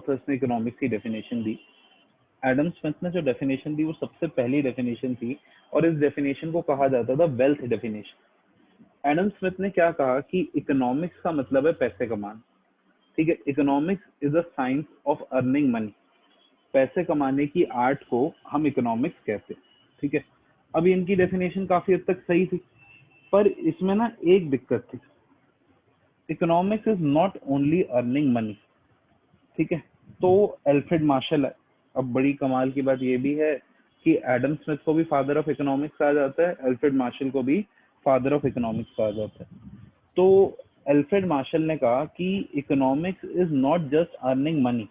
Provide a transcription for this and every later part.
Authors ने economics की definition दी। Adam Smith ने जो डेफिनेशन दी वो सबसे पहली डेफिनेशन थी और इस डेफिनेशन को कहा जाता था वेल्थ डेफिनेशन। एडम स्मिथ ने क्या कहा कि इकोनॉमिक्स का मतलब है पैसे कमाना। ठीक है, economics is a science of earning money. पैसे कमाने की आर्ट को हम इकोनॉमिक्स कहते हैं। ठीक है, अभी इनकी डेफिनेशन काफी हद तक सही थी, पर इसमें ना एक दिक्कत थी, economics is not only earning money. ठीक है, तो एल्फ्रेड मार्शल है। अब बड़ी कमाल की बात ये भी है कि एडम स्मिथ को भी फादर ऑफ इकोनॉमिक्स कहा जाता है, एल्फ्रेड मार्शल को भी फादर ऑफ इकोनॉमिक्स कहा जाता है। तो एल्फ्रेड मार्शल ने कहा कि economics is not just earning money,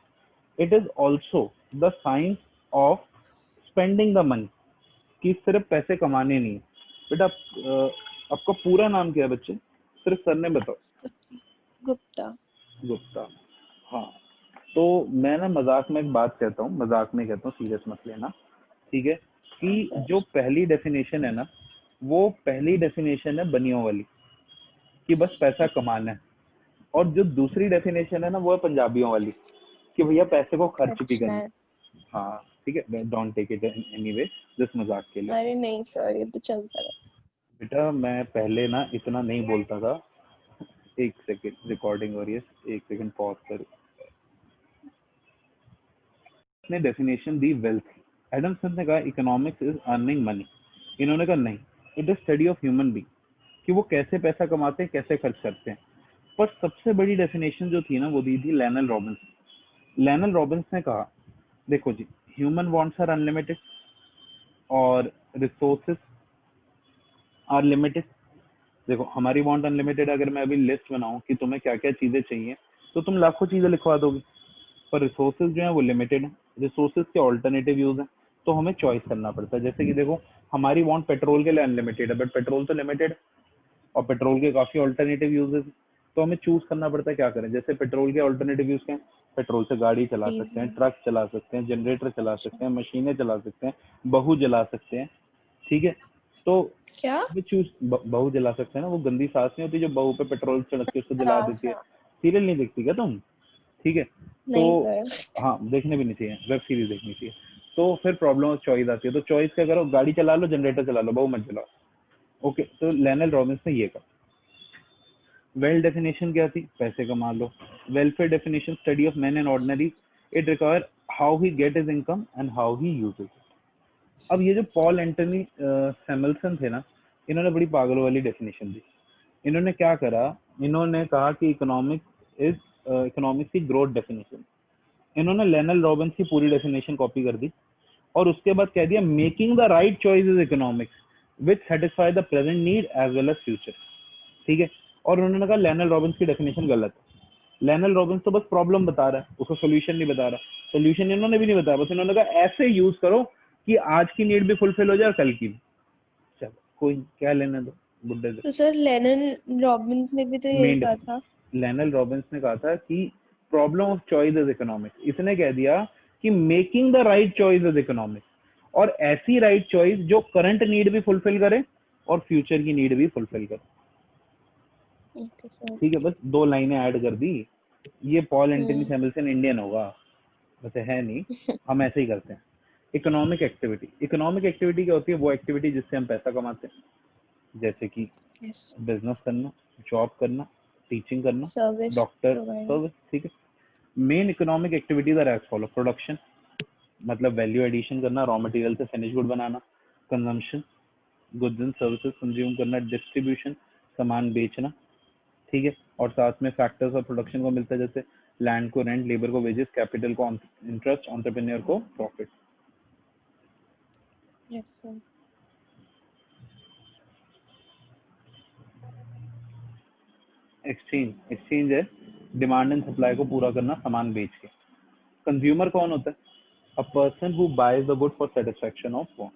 it is also the science of spending the money, कि सिर्फ पैसे कमाने नहीं। बेटा आपका पूरा नाम क्या है बच्चे, सिर्फ सरने बताओ। गुप्ता। गुप्ता, हाँ। तो मैं ना मजाक में एक बात कहता हूँ, मजाक में कहता हूँ, सीरियस मत लेना। ठीक है, कि जो पहली डेफिनेशन है ना, वो पहली डेफिनेशन है बनियों वाली, कि बस पैसा कमाना है। और जो दूसरी डेफिनेशन है ना, वो है पंजाबियों वाली, कि भैया पैसे को खर्च भी अच्छा करना। है। हाँ ठीक है, don't take it anyway, just मजाक के लिए। अरे नहीं सर, ये तो चलता है। बेटा मैं पहले ना इतना नहीं बोलता था। एक सेकंड, रिकॉर्डिंग हो रही है, एक सेकंड पॉज कर। ने डेफिनेशन दी वेल्थ। एडम स्मिथ ने कहा इकोनॉमिक्स इज अर्निंग मनी। इन्होंने कहा नहीं, it is study of human being, कि वो कैसे पैसा कमाते हैं, कैसे खर्च करते हैं। पर सबसे बड़ी डेफिनेशन जो थी ना, वो दी थी लैनल रॉबिन्स। लैनल रॉबिन्स ने कहा देखो जी, ह्यूमन वांट्स आर अनलिमिटेड और रिसोर्सेज आर लिमिटेड। देखो हमारी वांट अनलिमिटेड, अगर मैं अभी लिस्ट बनाऊं कि तुम्हें क्या क्या चीजें चाहिए, तो तुम लाखों चीजें लिखवा दोगे। पर रिसोर्सेज जो है वो लिमिटेड है, रिसोर्सेज के ऑल्टरनेटिव यूज है, तो हमें चॉइस करना पड़ता है। जैसे कि देखो, हमारी वांट पेट्रोल के लिए अनलिमिटेड है, बट पेट्रोल तो लिमिटेड है और पेट्रोल के काफी ऑल्टरनेटिव यूजेस, तो हमें चूज करना पड़ता है क्या करें। जैसे पेट्रोल के ऑल्टरनेटिव यूज क्या है, पेट्रोल से गाड़ी चला सकते हैं, डीजल। ट्रक चला सकते हैं, जनरेटर चला अच्छा। सकते हैं, मशीनें चला सकते हैं, बहू जला सकते हैं। ठीक है, तो क्या? हमें चूज, बहू जला सकते हैं ना, वो गंदी सांस नहीं होती जो बहू पे पेट्रोल छिड़क के उसको जला देती है। सा। सीरियल नहीं देखती क्या तुम? ठीक है, तो नहीं सर। हाँ देखने भी नहीं चाहिए, वेब सीरीज देखनी चाहिए। तो फिर प्रॉब्लम चॉइस आती है, तो चॉइस क्या करो, गाड़ी चला लो, जनरेटर चला लो, बहू मत जलाओ। ओके, तो लैनल रॉबिन्स ने ये कहा। वेल डेफिनेशन क्या थी, पैसे कमा लो। Welfare definition, study of man and ordinary, it require how he get his income and how he uses it. अब ये जो पॉल एंटनी सैमुअल्सन थे ना, इन्होंने बड़ी पागलों वाली डेफिनेशन दी। इन्होंने क्या करा, इन्होंने कहा कि इकोनॉमिक्स इज, इकोनॉमिक्स की ग्रोथ डेफिनेशन, इन्होंने लेनल रॉबिन्स की पूरी डेफिनेशन कॉपी कर दी और उसके बाद कह दिया making the right choice is economics which satisfy the present need as well as future. ठीक है, और उन्होंने कहा लेनल रॉबिन्स की डेफिनेशन गलत है। लेनल रॉबिन्स तो बस प्रॉब्लम बता रहा है, उसका सोल्यूशन नहीं बता रहा। सोल्यूशन इन्होंने भी नहीं बताया, बस इन्होंने कहा ऐसे यूज करो कि आज की नीड भी फुलफिल हो जाए और कल की भी। चलो कोई क्या लेने दो बुड्ढे से। तो सर लेनन रॉबिन्स ने भी तो यही मेन कहा था। लेनल रॉबिन्स ने कहा था कि problem of choice is economics. इसने कह दिया कि making the right choice is economics, और ऐसी राइट चॉइस जो करंट नीड भी फुलफिल करे और फ्यूचर की नीड भी फुलफिल करे। Okay sir. ठीक है, बस दो लाइनें ऐड कर दी। ये पॉल एंटनी हम्म। सैमुअल्सन इंडियन होगा, वैसे है नहीं, हम ऐसे ही करते हैं। इकोनॉमिक एक्टिविटी, इकोनॉमिक एक्टिविटी क्या होती है, वो एक्टिविटी जिससे हम पैसा कमाते हैं, जैसे कि यस। बिजनेस करना, जॉब करना, टीचिंग करना, सर्विस डॉक्टर, प्रोवाइड। सर्विस। ठीक है, main economic activities are as follow. Production मतलब वैल्यू एडिशन करना, रॉ मटेरियल से फिनिश गुड बनाना। Consumption, goods and services consume करना। डिस्ट्रीब्यूशन, सामान बेचना। ठीक है, और साथ में फैक्टर्स और प्रोडक्शन को मिलता है, जैसे लैंड को रेंट, लेबर को वेजेस, कैपिटल को इंटरेस्ट, एंटरप्रेन्योर को profit. Yes sir. Exchange, exchange है डिमांड एंड सप्लाई को पूरा करना सामान बेच के। कंज्यूमर कौन होता है, a person who buys the good for satisfaction of want.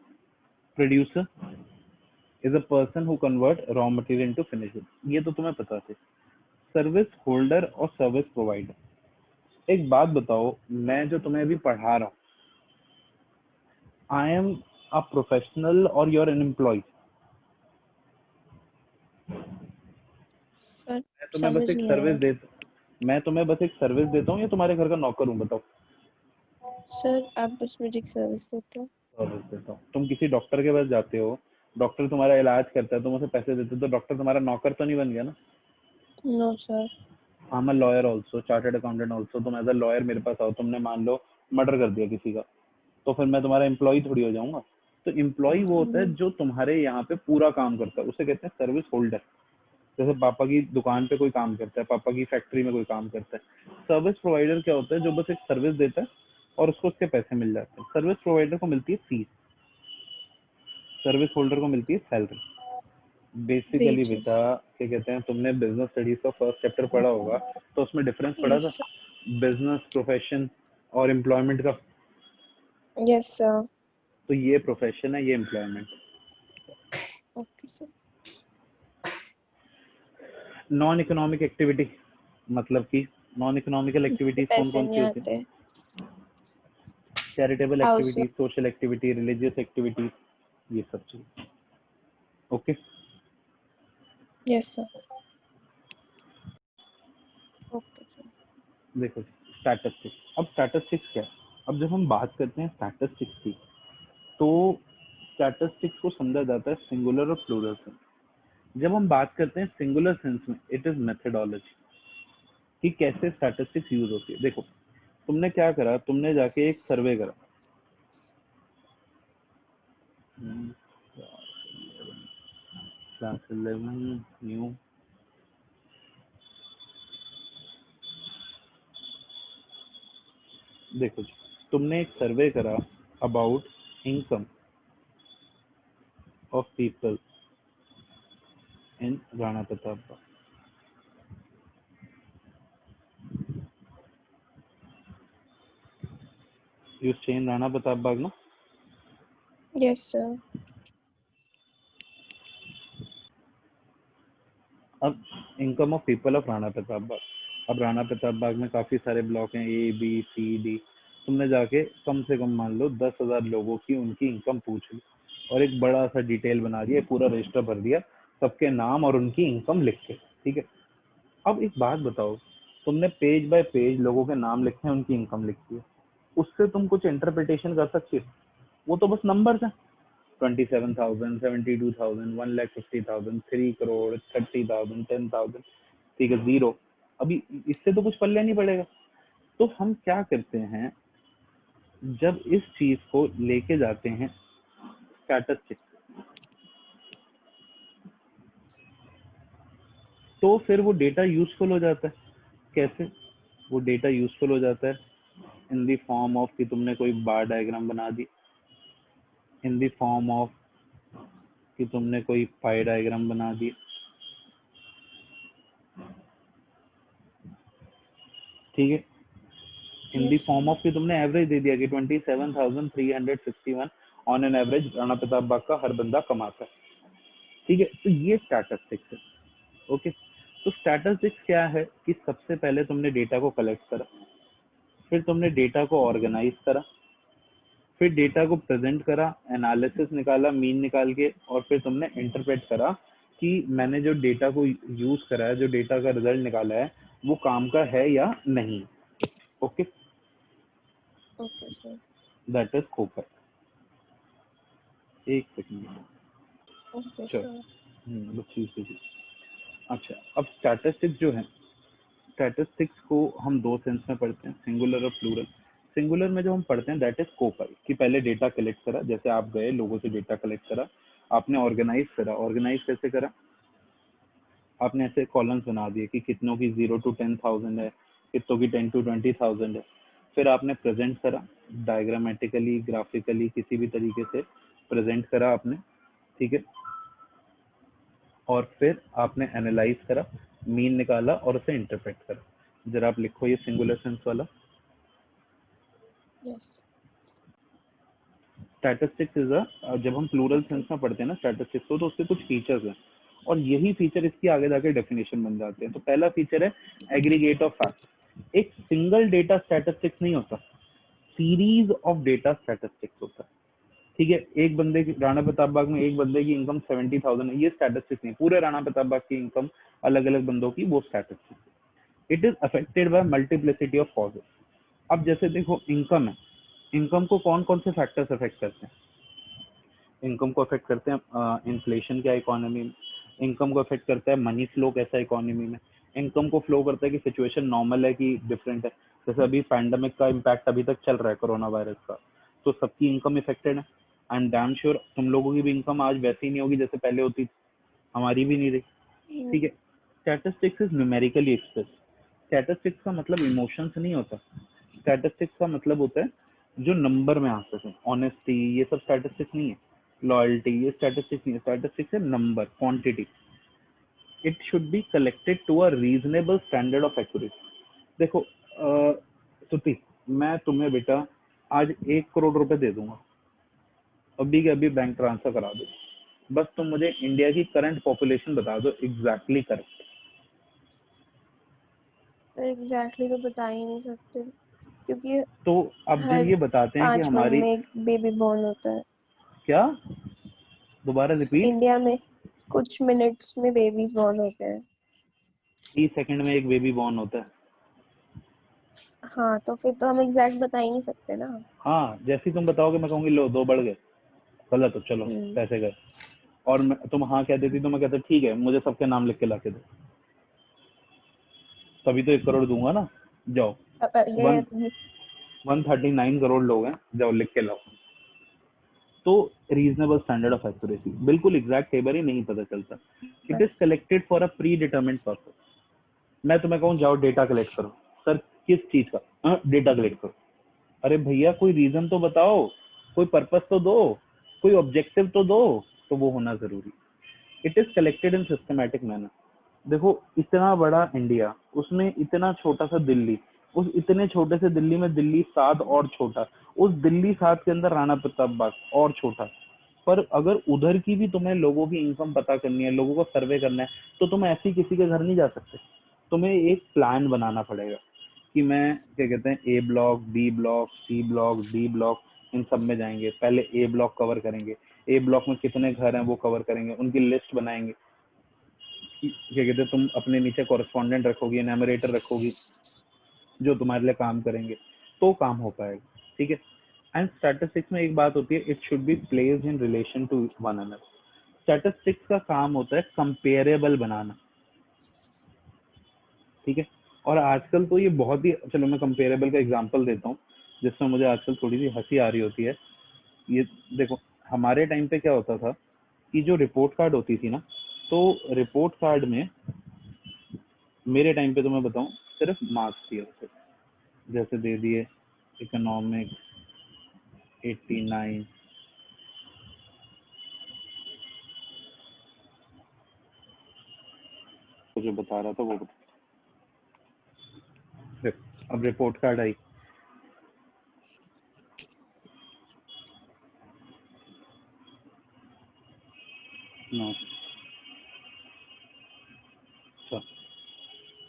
Producer is a person who convert raw material into finished good. ये तो तुम्हें पता है। सर्विस होल्डर और सर्विस प्रोवाइडर। एक बात बताओ, मैं जो तुम्हें अभी पढ़ा रहा हूँ, आई एम अ प्रोफेशनल और you are an employ. Sir मैं तुम्हें बस समझ एक नहीं आया। सर्विस दे, मैं तुम्हें बस एक सर्विस देता हूँ या तुम्हारे घर का नौकर हूँ, बताओ? सर आप बस मुझे एक सर्विस देते हो। सर्विस देता हूँ। तुम किसी डॉक्टर के पास जाते हो, डॉक्टर तुम्हारा इलाज करता है, तुम उसे पैसे देते हो, तो डॉक्टर तुम्हारा नौकर तो नहीं बन गया ना? No sir. I am a lawyer also, chartered accountant also. तुम एज अ लॉयर मेरे पास आओ, तुमने मान लो मर्डर कर दिया किसी का, तो फिर मैं तुम्हारा एम्प्लॉय थोड़ी हो जाऊंगा? तो एम्प्लॉय वो होता है जो तुम्हारे यहाँ पे पूरा काम करता है, उसे कहते हैं सर्विस होल्डर। जैसे पापा की दुकान पे कोई काम करता है, पापा की फैक्ट्री में कोई काम करता है। सर्विस प्रोवाइडर क्या होता है? जो बस एक सर्विस देता है और उसको उसके पैसे मिल जाते हैं। सर्विस प्रोवाइडर को मिलती है फीस, सर्विस होल्डर को मिलती है सैलरी। Basically wages. बेटा, क्या कहते हैं, तुमने बिजनेस स्टडीज का फर्स्ट चैप्टर पढ़ा होगा, तो उसमें डिफरेंस पढ़ा यस था सर। बिजनेस, प्रोफेशन और एम्प्लॉयमेंट का। Yes sir. तो ये प्रोफेशन है, ये employment. Okay sir. Non economic activity मतलब कि नॉन इकोनॉमिकल जिससे एक्टिविटीज कौन पैसे कौन नहीं सी होती है? आते। Charitable house. Activities, social activity, religious activities, ये सब चीज। Okay. Yes sir. Okay sir. देखो स्टैटिस्टिक्स, अब स्टैटिस्टिक्स क्या है? अब जब हम बात करते हैं स्टैटिस्टिक्स की, तो स्टैटिस्टिक्स को समझा जाता है सिंगुलर और प्लूरल सेंस। जब हम बात करते हैं सिंगुलर सेंस में, इट इज मेथडोलॉजी, कि कैसे स्टैटिस्टिक्स यूज होती है। देखो, तुमने क्या करा, तुमने जाके एक सर्वे करा। Class 11 new. देखो जी, तुमने एक सर्वे करा about income of people in Rana Pratap. You stay in Rana Pratap Bagh ना? Yes sir. अब income of people of Rana Pratap Bagh. अब राणा प्रताप बाग में काफी सारे ब्लॉक हैं, ए बी सी डी। तुमने जाके कम से कम मान लो 10,000 लोगों की उनकी इनकम पूछ ली और एक बड़ा सा डिटेल बना दिया, पूरा रजिस्टर भर दिया सबके नाम और उनकी इनकम लिख के, ठीक है? अब एक बात बताओ, तुमने पेज बाय पेज लोगों के नाम लिखे हैं, उनकी इनकम लिखी है, उससे तुम कुछ इंटरप्रिटेशन कर सकते हो? वो तो बस नंबर्स हैं। 27,000, 72,000, 1,50,000, 3 करोड़, 30,000, 10,000, ठीक है, जीरो। अभी इससे तो कुछ पल्ले नहीं पड़ेगा। तो हम क्या करते हैं, जब इस चीज को लेके जाते हैं स्टैटिस्टिक्स, तो फिर वो डेटा यूजफुल हो जाता है। कैसे वो डेटा यूजफुल हो जाता है? इन द फॉर्म ऑफ कि तुमने कोई बार डायग्राम बना दी, इन द फॉर्म ऑफ कि तुमने कोई पाई डायग्राम बना दी, ठीक है? In the yes form sir. Of कि तुमने एवरेज दे दिया कि 27,361 on an average Rana Pratap Bagh का हर बंदा कमाता है, ठीक है? तो ये स्टैटिस्टिक्स है। ओके। तो स्टैटिस्टिक्स क्या है कि सबसे पहले तुमने डेटा को कलेक्ट करा, फिर तुमने डेटा को ऑर्गेनाइज करा, फिर डेटा को प्रेजेंट करा, एनालिसिस निकाला मीन निकाल के, और फिर तुमने इंटरप्रेट करा कि मैंने जो डेटा को यूज करा है, जो डेटा का रिजल्ट निकाला है, वो काम का है या नहीं। Okay, okay sir. That is copper. एक सेकंड। ओके चलो, सर। बच्ची। अच्छा, अब स्टैटिस्टिक्स जो है, स्टैटिस्टिक्स को हम दो सेंस में पढ़ते हैं, सिंगुलर और प्लूरल। सिंगुलर में जो हम पढ़ते हैं दैट इज कोपर, कि पहले डेटा कलेक्ट करा, जैसे आप गए लोगों से डेटा कलेक्ट करा, आपने ऑर्गेनाइज करा। ऑर्गेनाइज कैसे करा? आपने ऐसे कॉलम्स बना दिए कि कितनों की 0 to 10,000 है, कितनों की 10 to 20,000 है। फिर आपने प्रेजेंट करा, डायग्रामेटिकली, ग्राफिकली, किसी भी तरीके से प्रेजेंट करा आपने, ठीक है? और फिर आपने एनालाइज करा, मीन निकाला और उसे इंटरप्रेट करा। जरा आप लिखो ये सिंगुलर सेंस वाला। यस। स्टैटिस्टिक्स इज अ, जब हम प्लूरल ओके। सेंस में पढ़ते हैं ना स्टैटिस्टिक्स को, तो उसके कुछ फीचर्स हैं और यही फीचर इसकी आगे जाके डेफिनेशन बन जाते हैं। तो पहला फीचर है एग्रीगेट ऑफ फैक्ट। एक सिंगल डेटा स्टैटिस्टिक्स नहीं होता, सीरीज ऑफ डेटा स्टैटिस्टिक्स होता है, ठीक है? एक बंदे की, राणा प्रताप बाग में एक बंदे की इनकम 70,000 है, ये स्टैटिस्टिक्स नहीं। पूरे राणा प्रताप बाग की इनकम अलग अलग बंदों की, वो statistics. It is affected by multiplicity of causes. अब जैसे देखो इनकम है, इनकम को कौन कौन से फैक्टर्स अफेक्ट करते हैं? इनकम को अफेक्ट करते हैं इन्फ्लेशन क्या इकोनॉमी में, इनकम को अफेक्ट करता है मनी फ्लो कैसा इकोनॉमी में, इनकम को फ्लो करता है कि सिचुएशन नॉर्मल है कि डिफरेंट है। जैसे अभी पैंडेमिक का इम्पैक्ट अभी तक चल रहा है कोरोना वायरस का, तो सबकी इनकम इफेक्टेड है। एंड डैम श्योर तुम लोगों की भी इनकम आज वैसी नहीं होगी जैसे पहले होती थी, हमारी भी नहीं रही। ठीक है, statistics is numerically express. Statistics का मतलब इमोशंस नहीं होता, स्टैटिस्टिक्स का मतलब होता है जो नंबर में आ सके, ऑनेस्टी ये सब स्टैटिस्टिक्स नहीं है, लॉयल्टी ये स्टैटिस्टिक्स नहीं है, स्टैटिस्टिक्स है number, quantity. It should be collected to a reasonable standard of accuracy. देखो श्रुति, मैं तुम्हें बेटा आज 1 करोड़ रुपए दे दूंगा, अभी के अभी बैंक ट्रांसफर करा दो, बस तुम मुझे इंडिया की करंट पॉपुलेशन बता दो एग्जैक्टली करेक्ट। एग्जैक्टली तो बता ही नहीं सकते, क्योंकि तो अब जब हर ये बताते हैं कि 5 मिनट हमारी में एक बेबी बॉर्न होता है क्या, दोबारा रिपीट, इंडिया में। कुछ मिनट्स में बेबीज बॉर्न होते हैं। 30 सेकंड में एक बेबी बॉर्न होता है। हाँ, तो फिर तो हम एग्जैक्ट बता ही नहीं सकते ना। हाँ, जैसे ही तुम बताओगे मैं कहूंगी लो 2 बढ़ गए, गलत हो चलो हम्म। पैसे गए। और तुम हाँ कह देती तो मैं कहता ठीक है मुझे सबके नाम लिख के ला के दो, तभी तो 1 करोड़ दूंगा ना। जाओ, ये वन 139 करोड़ लोग हैं, जाओ लिख के लाओ। तो रीजनेबल स्टैंडर्ड ऑफ एक्यूरेसी, बिल्कुल एग्जैक्ट टेबल ही नहीं पता चलता। इट इज बस collected for a pre determined purpose. मैं तुम्हें कहूँ जाओ डेटा कलेक्ट करो, सर किस चीज का, डेटा कलेक्ट करो। अरे भैया कोई रीजन तो बताओ, कोई पर्पस तो दो, कोई ऑब्जेक्टिव तो दो, तो वो होना जरूरी। It is collected in systematic manner. देखो इतना बड़ा इंडिया, उसमें इतना छोटा सा दिल्ली, उस इतने छोटे से दिल्ली में दिल्ली 7 और छोटा, उस दिल्ली 7 के अंदर राणा प्रतापबाग और छोटा। पर अगर उधर की भी तुम्हें लोगों की इनकम पता करनी है, लोगों को सर्वे करना है, तो तुम ऐसे ही किसी के घर नहीं जा सकते, तुम्हें एक प्लान बनाना पड़ेगा कि मैं क्या कहते हैं A block, B block, C block, D block, इन सब में जाएंगे, पहले ए ब्लॉक कवर करेंगे, ए ब्लॉक में कितने घर हैं वो कवर करेंगे, उनकी लिस्ट बनाएंगे। क्या कहते हैं तुम अपने नीचे कॉरेस्पॉन्डेंट रखोगी, एनमरेटर रखोगी जो तुम्हारे लिए काम करेंगे, तो काम हो पाएगा। ठीक है, एंड स्टैटिस्टिक्स में एक बात होती है, it should be placed in relation to one another. Statistics का काम होता है कंपेरेबल बनाना। ठीक है, और आजकल तो ये बहुत ही, चलो मैं कंपेरेबल का एग्जांपल देता हूँ जिसमें मुझे आजकल थोड़ी सी हंसी आ रही होती है। ये देखो हमारे टाइम पे क्या होता था कि जो रिपोर्ट कार्ड होती थी ना, तो रिपोर्ट कार्ड में मेरे टाइम पे तो मैं बताऊं सिर्फ मार्क्स दिए होते थे। जैसे दे दिए इकोनॉमिक्स 89, तो जो बता रहा था वो बता। अब रिपोर्ट कार्ड आई, नो, अच्छा,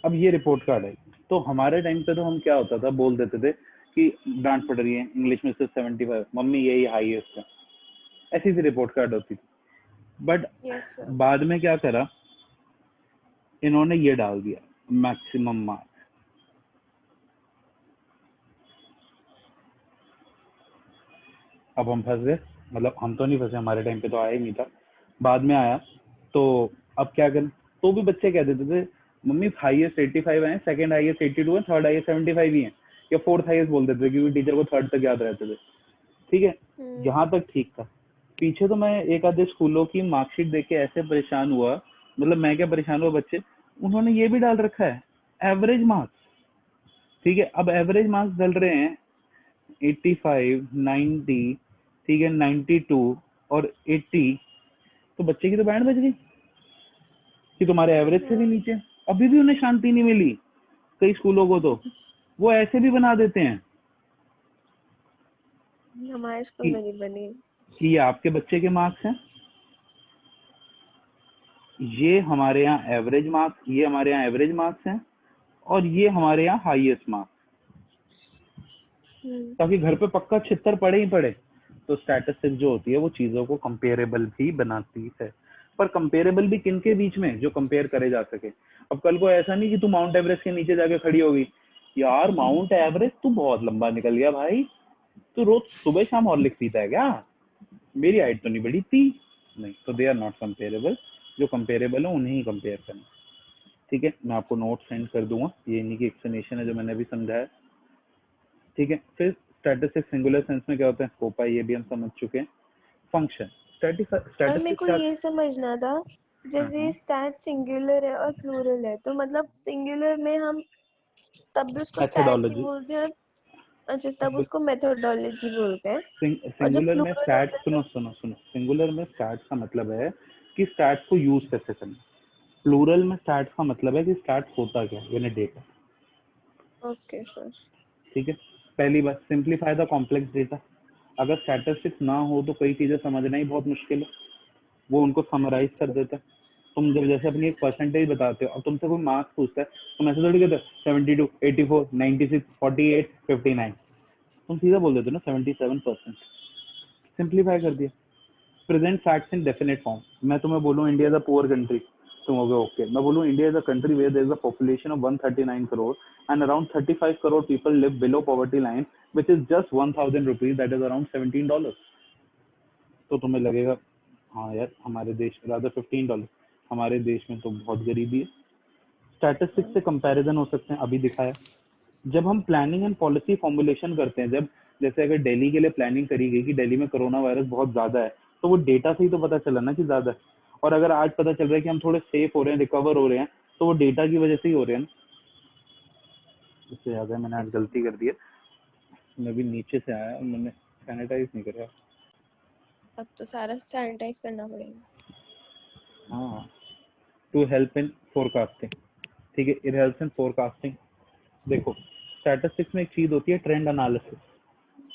अब ये रिपोर्ट कार्ड आई, तो हमारे टाइम पे तो हम क्या होता था बोल देते थे कि डांट पड़ रही है इंग्लिश में से 75, मम्मी यही हाईएस्ट है, ऐसी सी रिपोर्ट कार्ड होती थी। But yes sir. बाद में क्या करा, इन्होंने ये डाल दिया मैक्सिमम मार्क्स। अब हम फंस गए, मतलब हम तो नहीं फंसे, हमारे टाइम पे तो आया ही नहीं था, बाद में आया। तो अब क्या करें, तो भी बच्चे कह देते थे मम्मी हाईएस्ट 85 आए, सेकंड हाईएस्ट 82 है, थर्ड हाईएस्ट 75 ही है, या फोर्थ हाईएस्ट बोल देते थे क्योंकि टीचर को थर्ड तक याद रहते थे। ठीक है, हम्म। यहाँ तक ठीक था। पीछे तो मैं एक आधे स्कूलों की मार्कशीट देख के ऐसे परेशान हुआ, मतलब मैं क्या परेशान हुआ, बच्चे उन्होंने ये भी डाल रखा है एवरेज मार्क्स। ठीक है, अब एवरेज मार्क्स डल रहे हैं 85, 90, ठीक है 92 और 80, तो बच्चे की तो बैंड बज गई कि तुम्हारे एवरेज से भी हाँ। नीचे। अभी भी उन्हें शांति नहीं मिली, कई स्कूलों को तो वो ऐसे भी बना देते हैं हमारे स्कूल कि में नहीं बनी। ये आपके बच्चे के मार्क्स हैं, ये हमारे यहाँ एवरेज मार्क्स, ये हमारे यहाँ एवरेज मार्क्स हैं, और ये हमारे यहाँ हाईएस्ट मार्क्स, हम्म। ताकि घर पे पक्का 76 पड़े ही पड़े। तो स्टैटिस्टिक्स जो होती है वो चीजों को कंपेरेबल भी बनाती है। पर कंपेरेबल भी किन के बीच में, जो कंपेयर करे जा सके। अब कल को ऐसा नहीं कि तू माउंट एवरेस्ट के नीचे जाके खड़ी होगी, यार माउंट एवरेस्ट तू बहुत लंबा निकल गया भाई, तू रोज सुबह शाम हॉर्लिक्स पीता है क्या, मेरी हाइट तो नहीं बढ़ी थी। नहीं, तो दे आर नॉट कंपेरेबल। जो कंपेरेबल है उन्हें ही कंपेयर करना। ठीक है, मैं आपको नोट सेंड कर दूंगा, ये इन्हीं की एक्सप्लेनेशन है जो मैंने अभी समझाया। ठीक है, फिर स्टैटिस्टिक्स सिंगुलर सेंस में क्या होता है, स्कोप है, ये भी हम समझ चुके हैं। फंक्शन और मेरे स्टैटिस्टिक्स को क्या। ये समझना था, जैसे स्टैट सिंगुलर है और प्लूरल है, तो मतलब सिंगुलर में हम तब भी उसको स्टैट्स ही मेथोडोलॉजी, बोलते हैं, अच्छा तब उसको मेथोडोलॉजी बोलते हैं। और जब सिंगुलर में प्लूरल स्टैट, होता है सुनो तो सुनो सुनो, सिंगुलर में स्टैट्स का मतलब है कि स्टैट्स को यूज कैसे करना। प्लूरल में स्टैट्स का मतलब है कि स्टैट्स होता क्या, यानी डेटा। Okay sir. ठीक है, पहली बात, सिंप्लीफाई द कॉम्प्लेक्स डेटा। अगर स्टैटिस्टिक्स ना हो तो कई चीजें समझना ही बहुत मुश्किल है, वो उनको समराइज कर देता है। तुम जब जैसे अपनी एक परसेंटेज बताते हो, अब तुमसे कोई मार्क्स पूछता है, तुम ऐसे थोड़ी कहते हो 72, 84, 96, 48, 59, तुम सीधा बोल देते हो ना 77%। सिंप्लीफाई कर दिया। Present facts in definite form. मैं तुम्हें बोलूं India is a poor country, तुम हो गए ओके। मैं बोलूं India is a country where there is a population of 139 crore and around 35 crore people live below poverty line which is just 1000 rupees, that is around $17। तो तुम्हें लगेगा हाँ यार हमारे देश रादर $15, हमारे देश में तो बहुत गरीबी है। स्टैटिस्टिक्स से कंपैरिजन हो सकते हैं, अभी दिखाया। जब हम प्लानिंग एंड पॉलिसी फॉर्मुलेशन करते हैं, जब जैसे अगर दिल्ली के लिए प्लानिंग करी गई कि दिल्ली में कोरोना वायरस बहुत ज्यादा है, तो वो डेटा से ही तो पता चला ना कि ज्यादा है। और अगर आज पता चल रहा है कि हम थोड़े सेफ हो रहे हैं, रिकवर हो रहे हैं, तो वो डेटा की वजह से ही हो रहे हैं ना। इससे ज्यादा मैंने आज यस, गलती कर दी है, मैं भी नीचे से आया और मैंने सैनिटाइज नहीं करा। अब तो सारा सैनिटाइज करना पड़ेगा। हाँ, टू हेल्प इन फोरकास्टिंग। ठीक है, इट हेल्प्स इन फोरकास्टिंग। देखो, स्टैटिस्टिक्स में एक चीज होती है ट्रेंड एनालिसिस,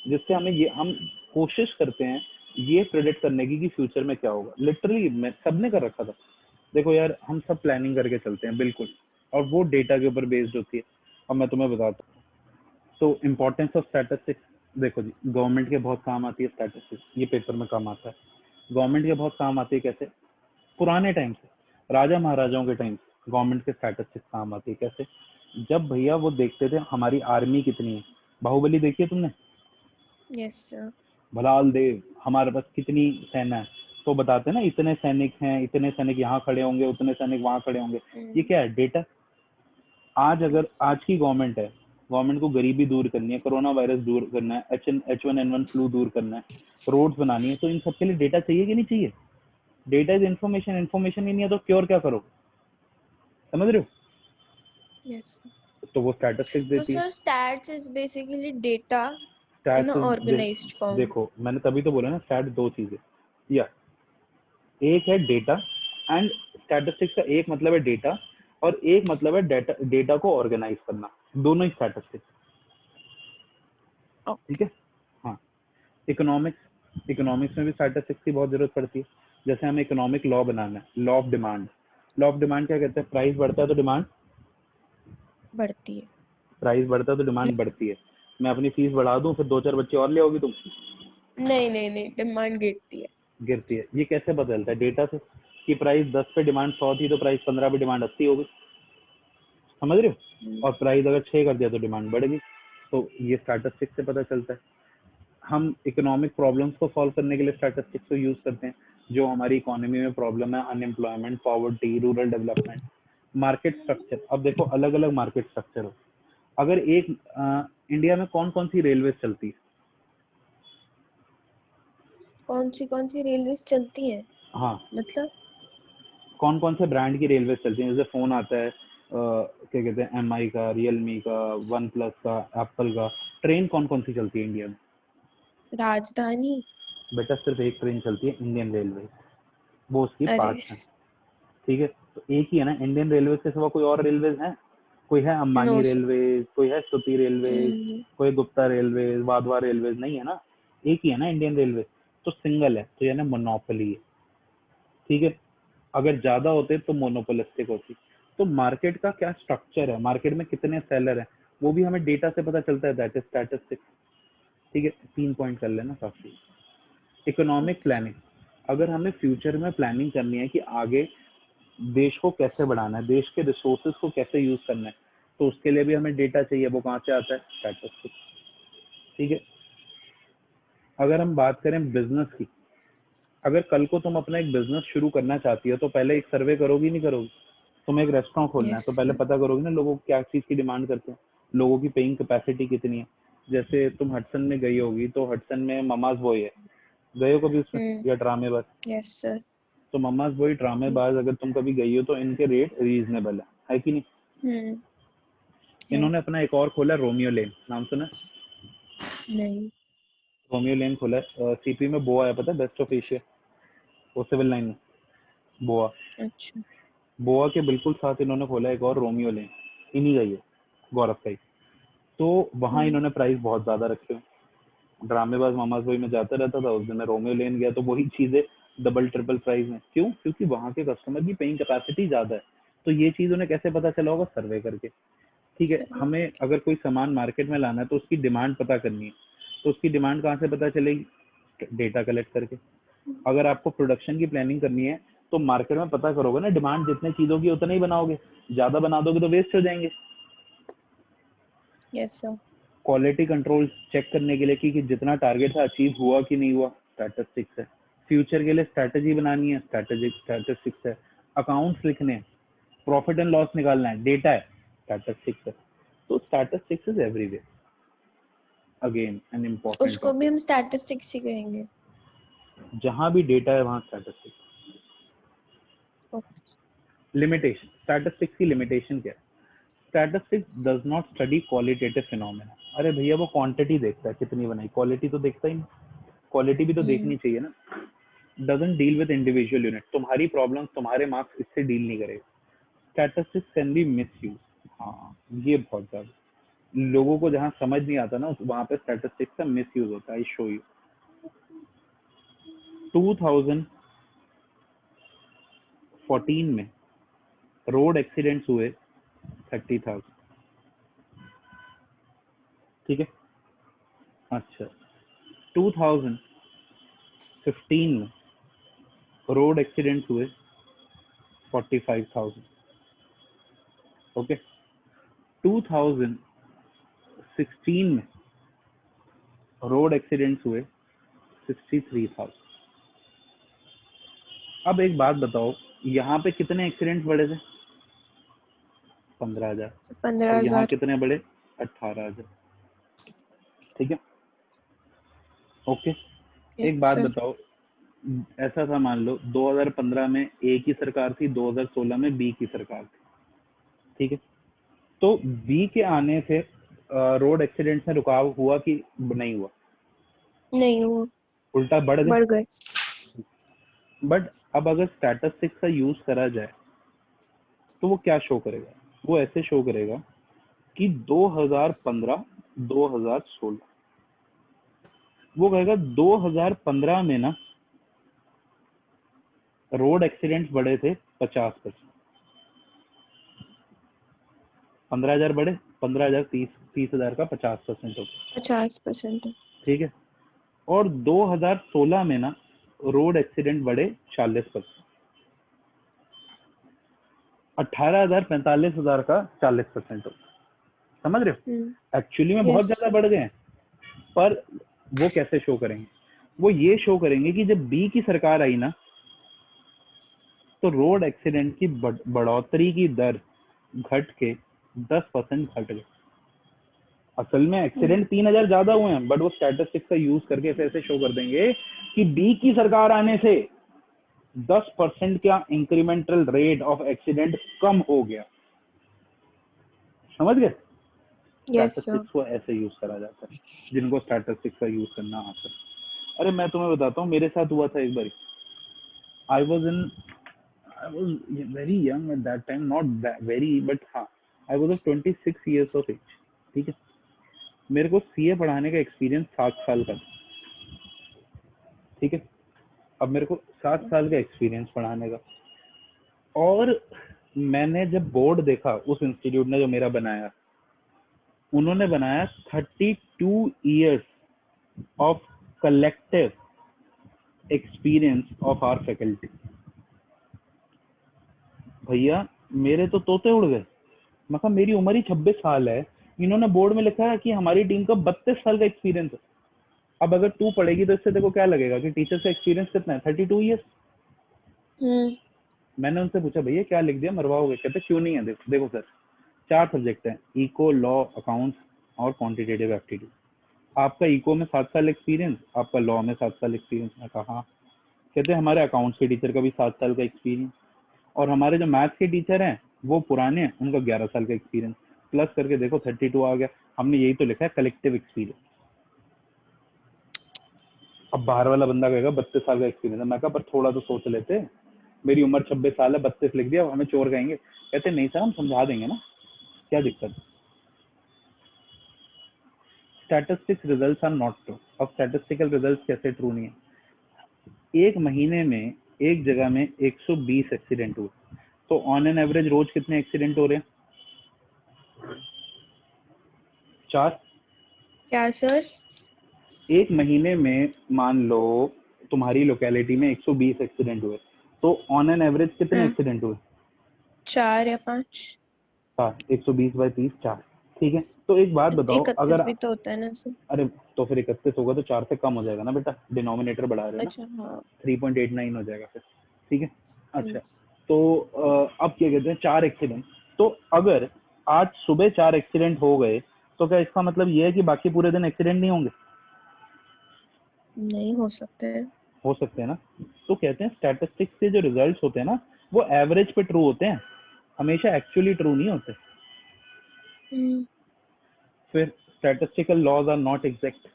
जिससे हमें ये हम कोशिश करते हैं ये प्रेडिक्ट करने की कि फ्यूचर में क्या होगा। लिटरली मैं सबने कर रखा था। देखो यार, हम सब प्लानिंग करके चलते हैं बिल्कुल, और वो डेटा के ऊपर बेस्ड होती है। अब मैं तुम्हें बताता हूँ, तो इम्पोर्टेंस ऑफ स्टैटिस्टिक्स। देखो जी, गवर्नमेंट के बहुत काम आती है स्टैटिस्टिक्स, ये पेपर में काम आता है। गवर्नमेंट के बहुत काम आती है कैसे, पुराने टाइम से, राजा महाराजाओं के टाइम से गवर्नमेंट के स्टैटिस्टिक्स काम आती है कैसे। जब भैया वो देखते थे हमारी आर्मी कितनी है, बाहुबली देखी है तुमने, यस सर। भलाल देव हमारे पास कितनी सेना है, तो बताते हैं ना इतने सैनिक हैं, इतने सैनिक यहाँ खड़े होंगे, उतने सैनिक वहां खड़े होंगे। ये क्या है, डेटा। आज अगर यस आज की गवर्नमेंट है, गवर्नमेंट को गरीबी दूर करनी है, कोरोना वायरस दूर करना है, H1N1 फ्लू दूर करना है, रोड्स बनानी है, तो इन सबके लिए डेटा चाहिए कि नहीं चाहिए। डेटा इज इन्फॉर्मेशन, इन्फॉर्मेशन ही नहीं है तो क्योर क्या करो, समझ रहे यस। हो। तो वो स्टैटिस्टिक्स तो देती है। Sir stats is basically data in stats organized form. देखो मैंने तभी तो बोला ना, स्टैट दो चीजें, या एक है डेटा, एंड स्टैटिस्टिक्स का एक मतलब है डेटा, और एक मतलब है डेटा, डेटा को ऑर्गेनाइज करना, दोनों ही स्टैटिस्टिक्स। ठीक ओके। है, हाँ। इकोनॉमिक्स, इकोनॉमिक्स में भी स्टैटिस्टिक्स की बहुत जरूरत पड़ती है। जैसे हमें इकोनॉमिक लॉ बनाना है, law of demand. Law of demand क्या कहते हैं, प्राइस बढ़ता है तो डिमांड, बढ़ती है। प्राइस बढ़ता है तो डिमांड बढ़ती है। मैं अपनी फीस बढ़ा दूं, फिर दो चार बच्चे और ले आओगी तुम, नहीं नहीं नहीं, डिमांड गिरती है। गिरती है। ये कैसे बदलता है, डेटा से, कि प्राइस 10 पे डिमांड 100 थी तो प्राइस 15 पे डिमांड 80 हो गई, समझ रहे हो। और प्राइस अगर 6 कर दिया तो डिमांड बढ़ गई। तो ये स्टैटिस्टिक्स से पता चलता है। हम इकोनॉमिक प्रॉब्लम्स को सॉल्व करने के लिए स्टैटिस्टिक्स को यूज करते हैं। जो हमारी इकोनॉमी में प्रॉब्लम है, unemployment, poverty, rural development, market structure. अब देखो अलग अलग मार्केट स्ट्रक्चर हो, अगर एक इंडिया में कौन कौन सी रेलवे चलती है। कौन सी रेलवेज चलती हैं, हाँ, मतलब? कौन कौन से ब्रांड की रेलवे चलती हैं, जैसे फोन आता है क्या कहते हैं, MI का, रियलमी का, वन प्लस का, एप्पल का। ट्रेन कौन कौन सी चलती है इंडिया में, राजधानी। बेटा सिर्फ एक ट्रेन चलती है, इंडियन रेलवे, वो उसकी अरे पार्ट्स हैं। ठीक है, तो एक ही है ना, इंडियन रेलवे के सिवा कोई और रेलवेज हैं, कोई है नो अंबानी सर। रेलवेज, कोई है श्रुति रेलवेज, कोई गुप्ता रेलवेज, वाधवा रेलवेज, नहीं है ना, एक ही है ना इंडियन रेलवे। तो सिंगल है तो यानी मोनोपोली है। ठीक है, अगर ज्यादा होते तो मोनोपोलिस्टिक होती। तो मार्केट का क्या स्ट्रक्चर है, मार्केट में कितने सेलर हैं, वो भी हमें डेटा से पता चलता है, दैट इज स्टैटिस्टिक्स। ठीक है, 3 पॉइंट कर लेना काफी। Economic okay. प्लानिंग, अगर हमें फ्यूचर में प्लानिंग करनी है कि आगे देश को कैसे बढ़ाना है, देश के रिसोर्सेज को कैसे यूज करना है, तो उसके लिए भी हमें डेटा चाहिए। वो कहाँ से आता है? स्टैटिस्टिक्स। ठीक है। अगर हम बात करें बिजनेस की, अगर कल को तुम अपना एक बिजनेस शुरू करना चाहती हो तो पहले एक सर्वे करोगी नहीं करोगी? तुम्हें एक रेस्टोरेंट खोलना है यस तो पहले सर। पता करोगी ना लोगों को क्या चीज की डिमांड करते हैं, लोगों की पेइंग कैपेसिटी कितनी है। जैसे तुम हडसन में गई होगी तो हडसन में ममाज बॉय है, गए हो कभी उसमें? या ड्रामेबाज? Yes sir. तो ममाज बॉय ड्रामेबाज अगर तुम कभी गई हो तो इनके रेट रीजनेबल है कि नहीं? है। इन्होंने अपना एक और खोला, रोमियो लेन, नाम सुना? नहीं। रोमियो लेन खोला है सीपी में। बोआ है, पता है? बेस्ट ऑफ एशिया, वो सिविल लाइन में बोआ। अच्छा। बोआ के बिल्कुल साथ इन्होंने खोला एक और, रोमियो लेन, इन्हीं का ही है, गौरव का ही। तो वहाँ इन्होंने प्राइस बहुत ज्यादा रखे हुए। ड्रामेबाज मामाज भाई में जाता रहता था, उस दिन मैं रोमियो लेन गया तो वही चीजें डबल ट्रिपल प्राइस में। क्यों? क्योंकि वहाँ के कस्टमर की पेइंग कैपेसिटी ज्यादा है। तो ये चीज उन्हें कैसे पता चला होगा? सर्वे करके। ठीक है। सर। हमें अगर कोई सामान मार्केट में लाना है तो उसकी डिमांड पता करनी है, तो उसकी डिमांड कहाँ से पता चलेगी? डेटा कलेक्ट करके। अगर आपको प्रोडक्शन की प्लानिंग करनी है तो मार्केट में पता करोगे ना, डिमांड जितने चीजों की उतना ही बनाओगे, ज्यादा बना दोगे तो वेस्ट हो जाएंगे। Yes sir. Quality control check करने के लिए कि जितना टारगेट था अचीव हुआ कि नहीं हुआ, स्टैटिस्टिक्स है। फ्यूचर के लिए स्ट्रैटेजी बनानी है, स्टैटिस्टिक्स है। अकाउंट्स लिखने हैं, प्रॉफिट एंड लॉस निकालना है, डेटा है, स्टैटिस्टिक्स है। तो statistics is everywhere, again an important उसको भी टॉपिक। हम स्टैटिस्टिक्स ही कहेंगे। जहां भी डेटा है वहां स्टैटिस्टिक्स। ओके। लिमिटेशन, स्टैटिस्टिक्स की लिमिटेशन क्या है? Statistics does not study qualitative phenomena. अरे भैया वो क्वांटिटी देखता है कितनी बनाई, क्वालिटी तो देखता ही नहीं। क्वालिटी भी तो देखनी चाहिए ना। Doesn't deal with individual unit. तुम्हारी प्रॉब्लम, तुम्हारे मार्क्स इससे डील नहीं करेगा। Statistics can be misuse. हाँ, ये बहुत ज्यादा लोगों को जहाँ समझ नहीं आता ना वहां पे स्टैटिस्टिक्स का मिसयूज होता है। I show you. 2014 में रोड एक्सीडेंट्स हुए 30,000। ठीक है। अच्छा, 2015 में रोड एक्सीडेंट्स हुए 45,000। ओके। 2016 में रोड एक्सीडेंट्स हुए 63,000। अब एक बात बताओ, यहाँ पे कितने एक्सीडेंट्स बढ़े थे? 15,000। और यहाँ 15,000। कितने बढ़े? 18,000। ठीक है। ओके। यस एक बात सर। बताओ, ऐसा था मान लो 2015 में ए की सरकार थी, 2016 में बी की सरकार थी। ठीक है। तो बी के आने से रोड एक्सीडेंट्स में रुकाव हुआ कि नहीं हुआ? नहीं, वो उल्टा बढ़ गए। बढ़ गए। बट अब अगर स्टैटिस्टिक्स का यूज करा जाए तो वो क्या शो करेगा? वो ऐसे शो करेगा कि 2015 2016, वो कहेगा 2015 में ना रोड एक्सीडेंट्स बढ़े थे 50%। 15,000 बढ़े, 15,000 30,000 का 50% होगा। 50%। ठीक है। और 2016 में ना रोड एक्सीडेंट बढ़े 40%। 18,000 45,000 का 40% होगा। समझ रहे हो? एक्चुअली में बहुत यस ज्यादा सर। बढ़ गए हैं। पर वो कैसे शो करेंगे? वो ये शो करेंगे कि जब बी की सरकार आई ना तो रोड एक्सीडेंट की बढ़ोतरी की दर घट के 10% घट गई। असल में एक्सीडेंट 3,000 ज्यादा हुए हैं, बट वो स्टैटिस्टिक्स का यूज करके ऐसे ऐसे शो कर देंगे कि बी की सरकार आने से 10% का इंक्रीमेंटल रेट ऑफ एक्सीडेंट कम हो गया। समझ गए? Yes sir. स्टैटिस्टिक्स को ऐसे यूज करा जाता है, जिनको स्टैटिस्टिक्स का यूज करना आता है। अरे मैं तुम्हें बताता हूँ, मेरे साथ हुआ था एक बार। I was in I was very young at that time, not that very, but हाँ, I was of 26 years of age. ठीक है। मेरे को सीए पढ़ाने का एक्सपीरियंस 7 साल का था। ठीक है। अब मेरे को 7 साल का एक्सपीरियंस पढ़ाने का, और मैंने जब बोर्ड देखा उस इंस्टीट्यूट ने जो मेरा बनाया, उन्होंने बनाया 32 years of collective experience of our faculty. भैया मेरे तो तोते उड़ गए। मैं कहा मेरी उम्र ही 26 साल है, इन्होंने बोर्ड में लिखा है कि हमारी टीम का 32 साल का एक्सपीरियंस है। अब अगर तू पढ़ेगी तो इससे देखो क्या लगेगा कि टीचर का एक्सपीरियंस कितना है, 32 ईयर्स। मैंने उनसे पूछा भैया क्या लिख दिया, मरवाओगे? कहते क्यों नहीं है, देखो देखो सर 4 सब्जेक्ट हैं, इको, लॉ, अकाउंट्स और क्वांटिटेटिव एप्टीट्यूड। आपका इको में 7 साल एक्सपीरियंस, आपका लॉ में 7 साल एक्सपीरियंस। मैं कहा हाँ। कहते हमारे अकाउंट्स के टीचर का भी 7 साल का एक्सपीरियंस, और हमारे जो मैथ्स के टीचर हैं वो पुराने हैं, उनका 11 साल का एक्सपीरियंस, प्लस करके देखो 32 आ गया। हमने यही तो लिखा है कलेक्टिव एक्सपीरियंस। अब बाहर वाला बंदा कहेगा 32 साल का एक्सपीरियंस है। मैं कहा पर थोड़ा तो सोच लेते, मेरी उम्र 26 साल है, 32 लिख दिया, अब हमें चोर कहेंगे। कहते नहीं सर हम समझा देंगे ना, क्या दिक्कत है। Statistics results are not true. अब स्टैटिस्टिकल रिजल्ट्स कैसे ट्रू नहीं है? एक महीने में एक जगह में 120 एक्सीडेंट हुए, तो ऑन एन एवरेज रोज कितने एक्सीडेंट हो रहे हैं? 4। क्या सर? एक महीने में मान लो तुम्हारी लोकेलिटी में 120 एक्सीडेंट हुए, तो ऑन एन एवरेज कितने एक्सीडेंट हुए? 4 या 5। 4। 120 बाई 30, 4। ठीक है, तो एक बात बताओ 31 अगर, भी तो होता है ना सर। अरे तो फिर 31 होगा तो 4 से कम हो जाएगा ना बेटा, डिनोमिनेटर बढ़ा रहे हो ना, अच्छा हाँ। 3.89 हो जाएगा फिर। ठीक है। हम्म, अच्छा, तो अब क्या कहते हैं 4 एक्सीडेंट, तो अगर आज सुबह 4 एक्सीडेंट हो गए तो क्या इसका मतलब ये है कि बाकी पूरे दिन एक्सीडेंट नहीं होंगे? नहीं हो सकते। हो सकते हैं ना। तो कहते हैं स्टैटिस्टिक्स के जो रिजल्ट्स होते हैं ना वो एवरेज पे ट्रू होते हैं, हमेशा एक्चुअली ट्रू नहीं होते। हम्म, फिर statistical laws are not exact,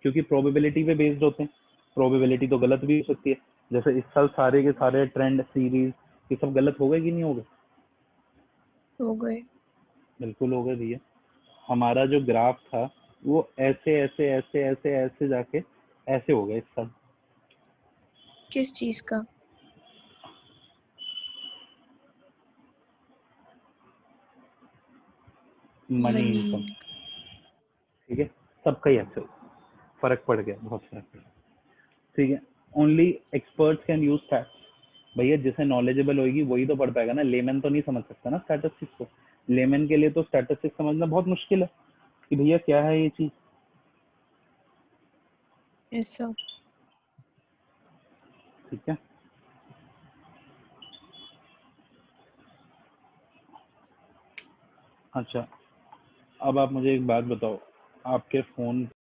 क्योंकि प्रोबेबिलिटी पे बेस्ड होते हैं। प्रोबेबिलिटी तो गलत भी हो सकती है, जैसे इस साल सारे के सारे ट्रेंड सीरीज ये सब गलत हो गए कि नहीं हो गए? हो गए। बिल्कुल हो गए भैया। हमारा जो ग्राफ था वो ऐसे ऐसे ऐसे ऐसे ऐसे जाके ऐसे हो गए इस साल। किस चीज का? Money money. इनकम। ठीक है, सबका ही ऐसे फर्क पड़ गया, बहुत फर्क पड़ गया। ठीक है, only experts can use stats. भैया जिसे नॉलेजेबल होगी वही तो पढ़ पाएगा ना, लेमन तो नहीं समझ सकता ना स्टैटिस्टिक्स को। लेमन के लिए तो स्टैटिस्टिक्स समझना बहुत मुश्किल है कि भैया क्या है ये चीज। ऐसा। ठीक है। अच्छा, अब आप मुझे एक बात बताओ, आपके फोन